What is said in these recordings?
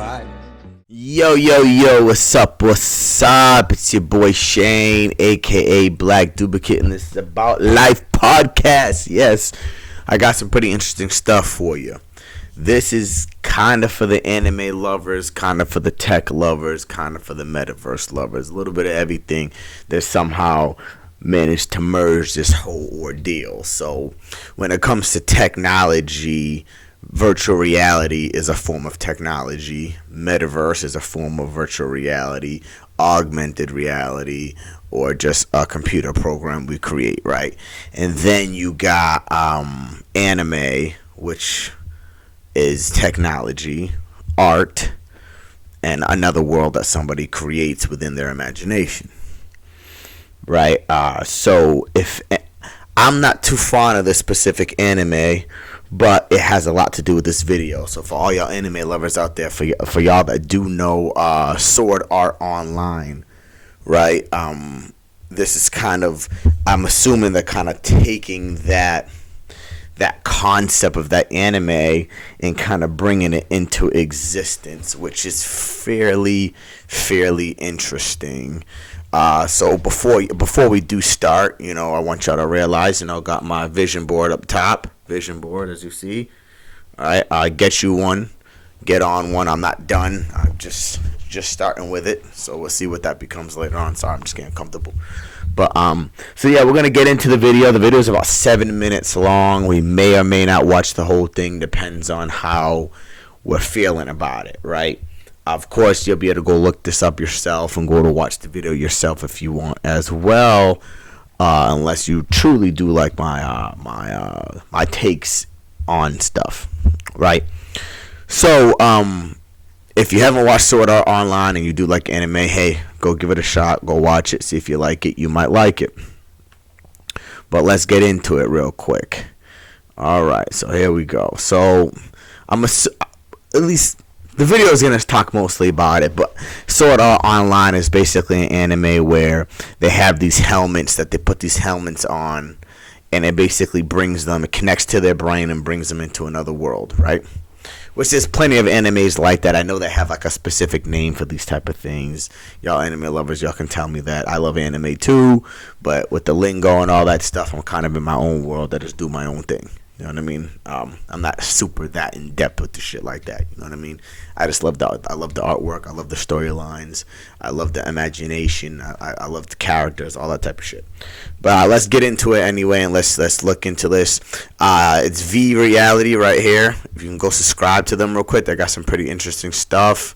Alright. Yo, what's up? It's your boy Shane, aka Black Duplicate, and this is About Life Podcast. Yes, I got some pretty interesting stuff for you. This is kind of for the anime lovers, kind of for the tech lovers, kind of for the metaverse lovers. A little bit of everything that somehow managed to merge this whole ordeal. So when it comes to technology, virtual reality is a form of technology. Metaverse is a form of virtual reality, augmented reality, or just a computer program we create, right? And then you got anime, which is technology, art, and another world that somebody creates within their imagination, right? So if I'm not too fond of this specific anime, but it has a lot to do with this video. So for all y'all anime lovers out there, for y'all that do know Sword Art Online, right? This is kind of, I'm assuming they're kind of taking that concept of that anime and kind of bringing it into existence, which is fairly interesting. So before we do start, I want y'all to realize, got my vision board up top. Vision board, as you see. All right, get you one, get on one. I'm not done. I'm just starting with it. So we'll see what that becomes later on. Sorry, I'm just getting comfortable. But so yeah, we're gonna get into the video. The video is about 7 minutes long. We may or may not watch the whole thing. Depends on how we're feeling about it, right? Of course, you'll be able to go look this up yourself and go to watch the video yourself if you want as well. Unless you truly do like my takes on stuff, right? So if you haven't watched Sword Art Online and you do like anime, hey, go give it a shot. Go watch it. See if you like it. You might like it. But let's get into it real quick. All right. So here we go. So at least the video is going to talk mostly about it, but Sword Art Online is basically an anime where they have these helmets that they put these helmets on, and it basically brings them, it connects to their brain and brings them into another world, right? Which there's plenty of animes like that. I know they have like a specific name for these type of things. Y'all anime lovers, y'all can tell me that. I love anime too, but with the lingo and all that stuff, I'm kind of in my own world. I just do my own thing. You know what I mean? I'm not super that in depth with the shit like that. You know what I mean? I just love the artwork. I love the storylines. I love the imagination. I love the characters, all that type of shit. But let's get into it anyway, and let's look into this. It's V Reality right here. If you can go subscribe to them real quick, they got some pretty interesting stuff.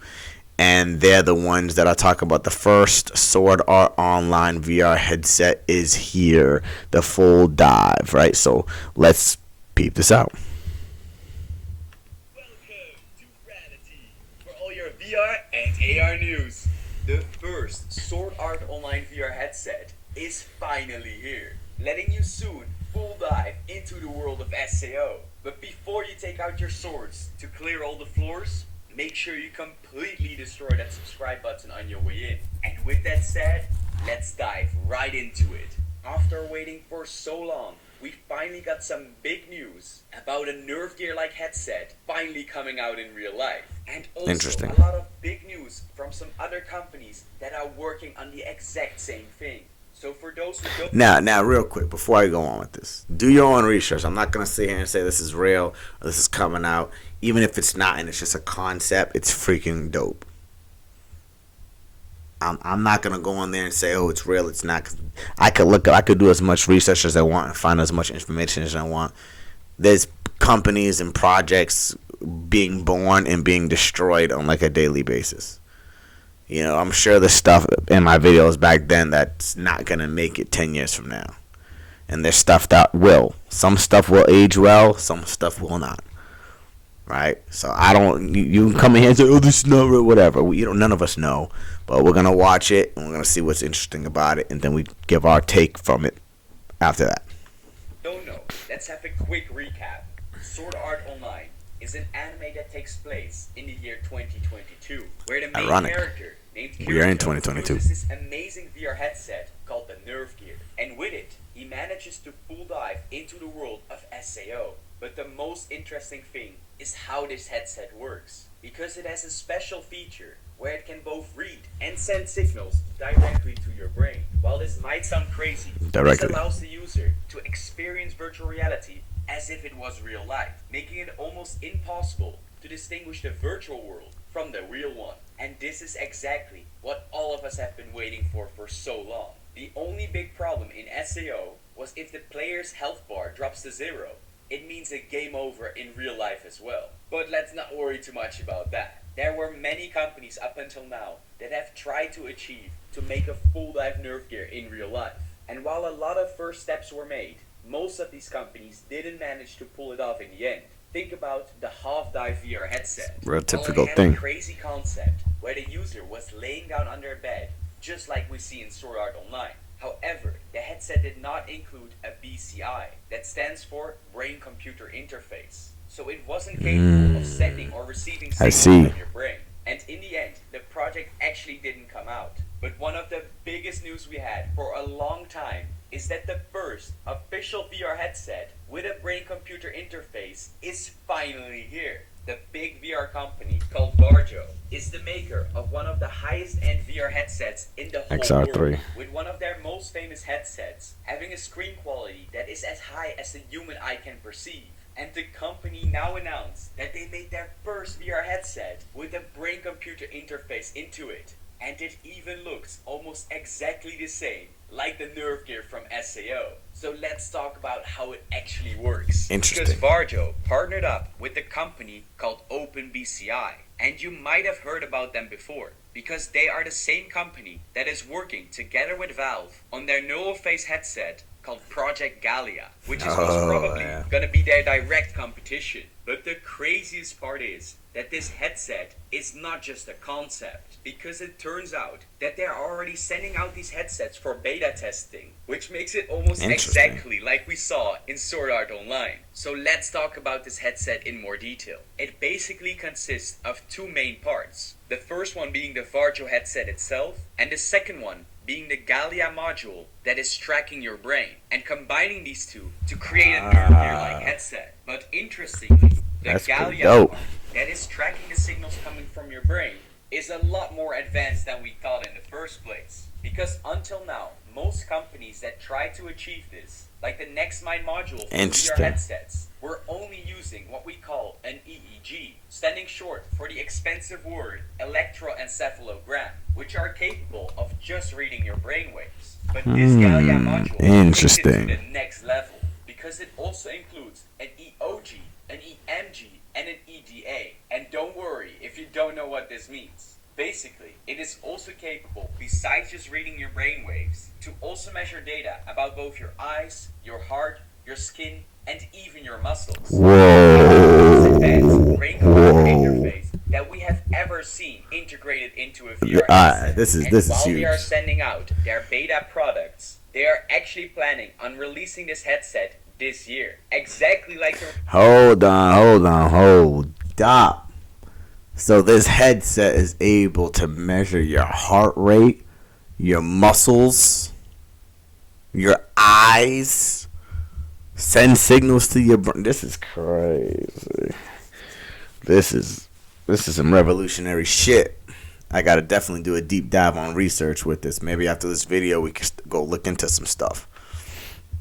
And they're the ones that I talk about. The first Sword Art Online VR headset is here. The full dive, right? So let's peep this out. Welcome to Gravity for all your VR and AR news. The first Sword Art Online VR headset is finally here, letting you soon full dive into the world of SAO. But before you take out your swords to clear all the floors, make sure you completely destroy that subscribe button on your way in. And with that said, let's dive right into it. After waiting for so long, we finally got some big news about a Nerve Gear-like headset finally coming out in real life. And also a lot of big news from some other companies that are working on the exact same thing. So for those who don't... Now, real quick, before I go on with this, do your own research. I'm not going to sit here and say this is real or this is coming out. Even if it's not and it's just a concept, it's freaking dope. I'm not going to go on there and say, oh, it's real, it's not. 'Cause I could do as much research as I want and find as much information as I want. There's companies and projects being born and being destroyed on like a daily basis. I'm sure the stuff in my videos back then that's not going to make it 10 years from now. And there's stuff that will. Some stuff will age well, some stuff will not. Right? So you can come in here and say, oh, this is not real, whatever. None of us know. But we're going to watch it, and we're going to see what's interesting about it, and then we give our take from it after that. No, let's have a quick recap. Sword Art Online is an anime that takes place in the year 2022, where the main character, named Kirito, we are in 2022. uses this amazing VR headset called the Nerve Gear, and with it, he manages to full dive into the world of SAO. But the most interesting thing is how this headset works, because it has a special feature where it can both read and send signals directly to your brain. While this might sound crazy, this allows the user to experience virtual reality as if it was real life, making it almost impossible to distinguish the virtual world from the real one. And this is exactly what all of us have been waiting for so long. The only big problem in SAO was if the player's health bar drops to 0, it means a game over in real life as well. But let's not worry too much about that. There were many companies up until now that have tried to achieve to make a full dive nerve gear in real life. And while a lot of first steps were made, most of these companies didn't manage to pull it off in the end. Think about the half dive VR headset. Real typical it had thing. A crazy concept where the user was laying down under a bed, just like we see in Sword Art Online. However, the headset did not include a BCI, that stands for Brain Computer Interface. So it wasn't capable of sending or receiving signals from your brain. And in the end, the project actually didn't come out. But one of the biggest news we had for a long time is that the first official VR headset with a brain computer interface is finally here. The big VR company called Varjo is the maker of one of the highest end VR headsets in the whole XR3. world, with one of their most famous headsets having a screen quality that is as high as the human eye can perceive. And the company now announced that they made their first VR headset with a brain computer interface into it. And it even looks almost exactly the same like the nerve gear from SAO. So let's talk about how it actually works. Interesting. Because Varjo partnered up with a company called OpenBCI, and you might have heard about them before, because they are the same company that is working together with Valve on their neural face headset called Project Gallia, which is most probably gonna be their direct competition. But the craziest part is that this headset is not just a concept, because it turns out that they're already sending out these headsets for beta testing, which makes it almost exactly like we saw in Sword Art Online. So let's talk about this headset in more detail. It basically consists of two main parts. The first one being the Varjo headset itself, and the second one being the Gallia module that is tracking your brain, and combining these two to create a nerve gear-like headset. But interestingly, the Gallia part that is tracking the signals coming from your brain is a lot more advanced than we thought in the first place. Because until now, most companies that try to achieve this, like the NextMind module for VR headsets, were only using what we call an EEG, standing short for the expensive word electroencephalogram, which are capable of just reading your brainwaves. But this Gallia module takes it to the next level, because it also includes an EOG, an EMG, and an EDA. And don't worry if you don't know what this means. Basically, it is also capable, besides just reading your brainwaves, to also measure data about both your eyes, your heart, your skin, and even your muscles. Whoa! Advanced brain computer interface that we have ever seen integrated into a VR headset. This is while huge. They are sending out their beta products, they are actually planning on releasing this headset this year. Exactly like the... Hold up. So this headset is able to measure your heart rate, your muscles, your eyes, send signals to your brain. This is crazy. This is some revolutionary shit. I gotta definitely do a deep dive on research with this. Maybe after this video we can go look into some stuff.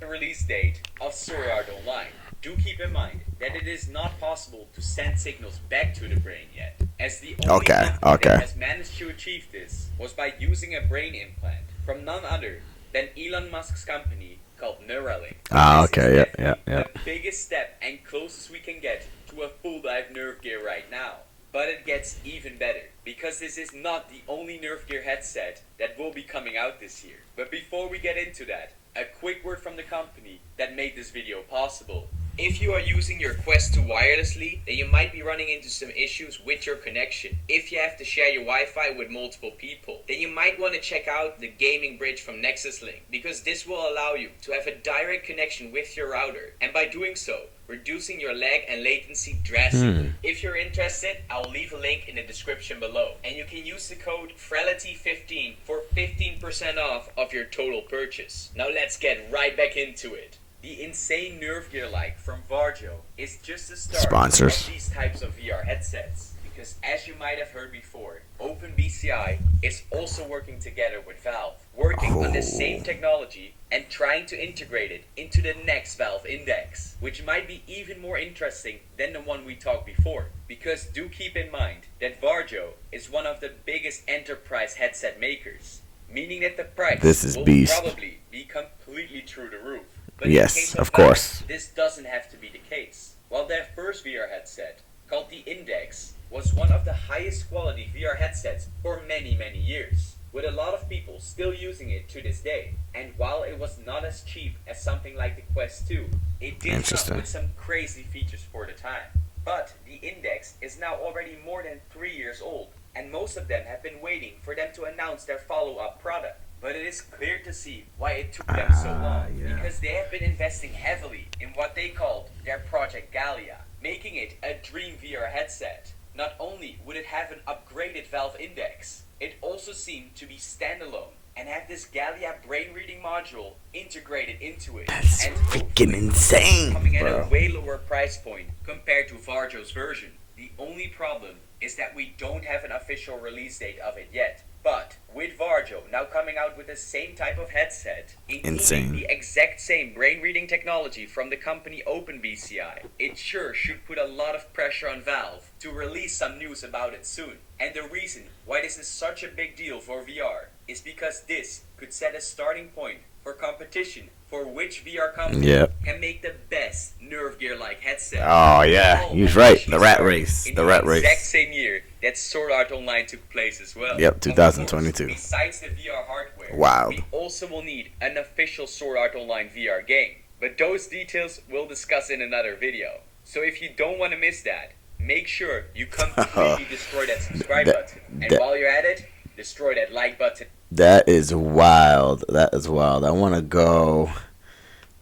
The release date of Sword Art Online. Do keep in mind that it is not possible to send signals back to the brain yet, as the only company that has managed to achieve this was by using a brain implant from none other than Elon Musk's company called Neuralink. The biggest step and closest we can get to a full dive nerve gear right now. But it gets even better, because this is not the only nerve gear headset that will be coming out this year. But before we get into that, a quick word from the company that made this video possible. If you are using your Quest 2 wirelessly, then you might be running into some issues with your connection. If you have to share your Wi-Fi with multiple people, then you might want to check out the gaming bridge from Nexus Link, because this will allow you to have a direct connection with your router, and by doing so, reducing your lag and latency drastically. If you're interested, I'll leave a link in the description below, and you can use the code FRELITY15 for 15% off of your total purchase. Now let's get right back into it. The insane nerve gear like from Varjo is just the start of Sponsors. these types of VR headsets. Because as you might have heard before, OpenBCI is also working together with Valve, working on the same Oh, technology and trying to integrate it into the next Valve Index, which might be even more interesting than the one we talked before. Because do keep in mind that Varjo is one of the biggest enterprise headset makers, meaning that the this price is will beast. probably be completely through the roof. But in Yes, case of of Valve, course. this doesn't have to be the case. While their first VR headset, called the Index, was one of the highest quality VR headsets for many, many years, with a lot of people still using it to this day. And while it was not as cheap as something like the Quest 2, it did come Interesting. with some crazy features for the time. But the Index is now already more than 3 years old, and most of them have been waiting for them to announce their follow-up product. But it is clear to see why it took them so long, Yeah. because they have been investing heavily in what they called their Project Gallia, making it a dream VR headset. Not only would it have an upgraded Valve Index, it also seemed to be standalone and have this Gallia brain reading module integrated into it. That's and freaking insane, coming at bro. a way lower price point compared to Varjo's version. The only problem is that we don't have an official release date of it yet. But with Varjo now coming out with the same type of headset, including Insane. the exact same brain reading technology from the company OpenBCI, it sure should put a lot of pressure on Valve to release some news about it soon. And the reason why this is such a big deal for VR is because this could set a starting point for competition for which VR company Yep. can make the best nerve gear like headset. Oh yeah, All he's right. officially The rat started race. in The rat exact race. same year that Sword Art Online took place as well. Yep, Of 2022. course, besides the VR hardware, Wild. we also will need an official Sword Art Online VR game. But those details we'll discuss in another video. So if you don't want to miss that, make sure you completely destroy that subscribe That- button. And that- while you're at it, destroy that like button. That is wild. That is wild. I want to go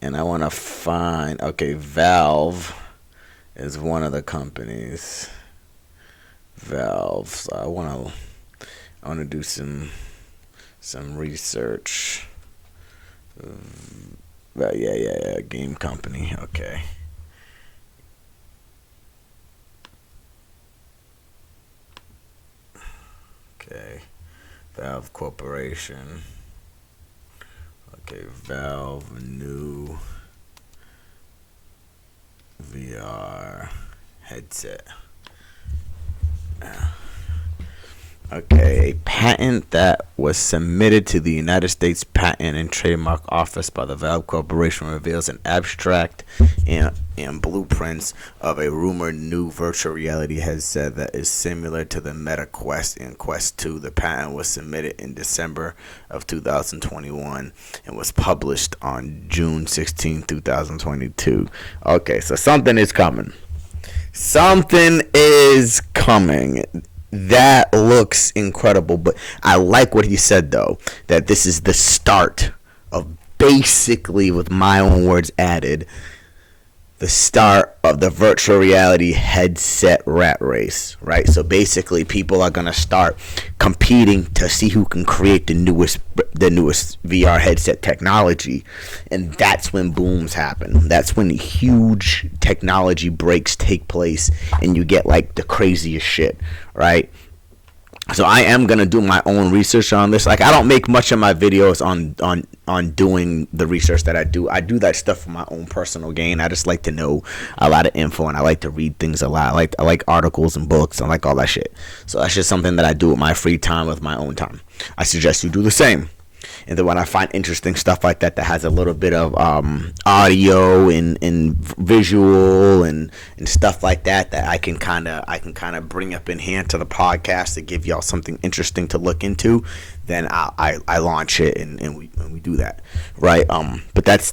and I want to find. Okay, Valve is one of the companies. Valve. So I want to do some research. Yeah. Game company. Okay. Okay. Valve Corporation. Okay, Valve new VR headset. Okay, a patent that was submitted to the United States Patent and Trademark Office by the Valve Corporation reveals an abstract and blueprints of a rumored new virtual reality headset that is similar to the Meta Quest and Quest 2. The patent was submitted in December of 2021 and was published on June 16, 2022. Okay, so something is coming. Something is coming. That looks incredible, but I like what he said though, that this is the start of, basically, with my own words added, the start of the virtual reality headset rat race, right? So basically people are going to start competing to see who can create the newest VR headset technology, and that's when booms happen. That's when huge technology breaks take place and you get like the craziest shit, right? So I am gonna do my own research on this. Like, I don't make much of my videos on doing the research that I do. I do that stuff for my own personal gain. I just like to know a lot of info, and I like to read things a lot. I like articles and books. I like all that shit. So that's just something that I do with my free time, with my own time. I suggest you do the same. And then when I find interesting stuff like that has a little bit of audio and visual and stuff like that I can kind of bring up in here to the podcast to give y'all something interesting to look into, then I launch it and we do that, right? But that's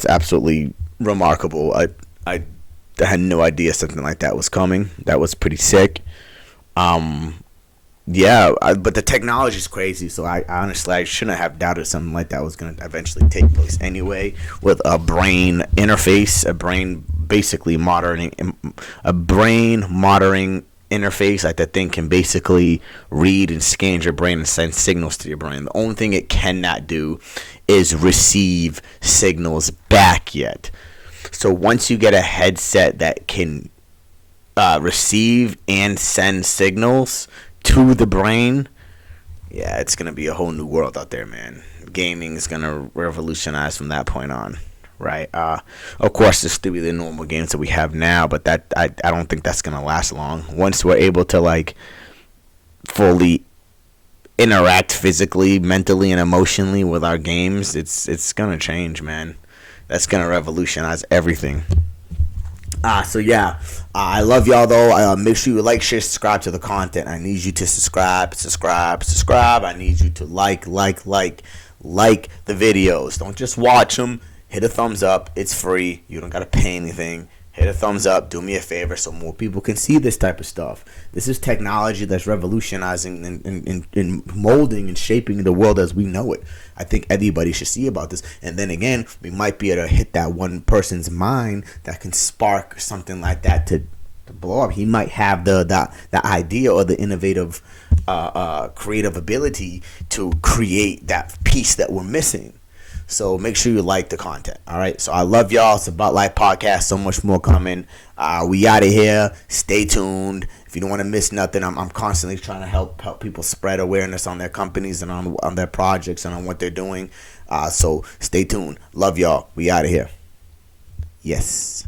absolutely remarkable. I had no idea something like that was coming. That was pretty sick. Yeah, but the technology is crazy, so I honestly shouldn't have doubted something like that was going to eventually take place anyway, with a brain interface, a brain basically monitoring interface. Like that thing can basically read and scan your brain and send signals to your brain. The only thing it cannot do is receive signals back yet. So once you get a headset that can receive and send signals to the brain, yeah, it's gonna be a whole new world out there, man. Gaming is gonna revolutionize from that point on, right? Of course, there's still be the normal games that we have now, but that I don't think that's gonna last long. Once we're able to like fully interact physically, mentally, and emotionally with our games, it's gonna change, man. That's gonna revolutionize everything. So yeah, I love y'all though. Make sure you like, share, subscribe to the content. I need you to subscribe. I need you to like the videos. Don't just watch them. Hit a thumbs up. It's free. You don't gotta pay anything. Hit a thumbs up. Do me a favor so more people can see this type of stuff. This is technology that's revolutionizing and molding and shaping the world as we know it. I think everybody should see about this. And then again, we might be able to hit that one person's mind that can spark something like that to blow up. He might have the idea or the innovative, creative ability to create that piece that we're missing. So make sure you like the content. All right. So I love y'all. It's About Life Podcast. So much more coming. We out of here. Stay tuned. If you don't want to miss nothing, I'm constantly trying to help people spread awareness on their companies and on their projects and on what they're doing. So stay tuned. Love y'all. We out of here. Yes.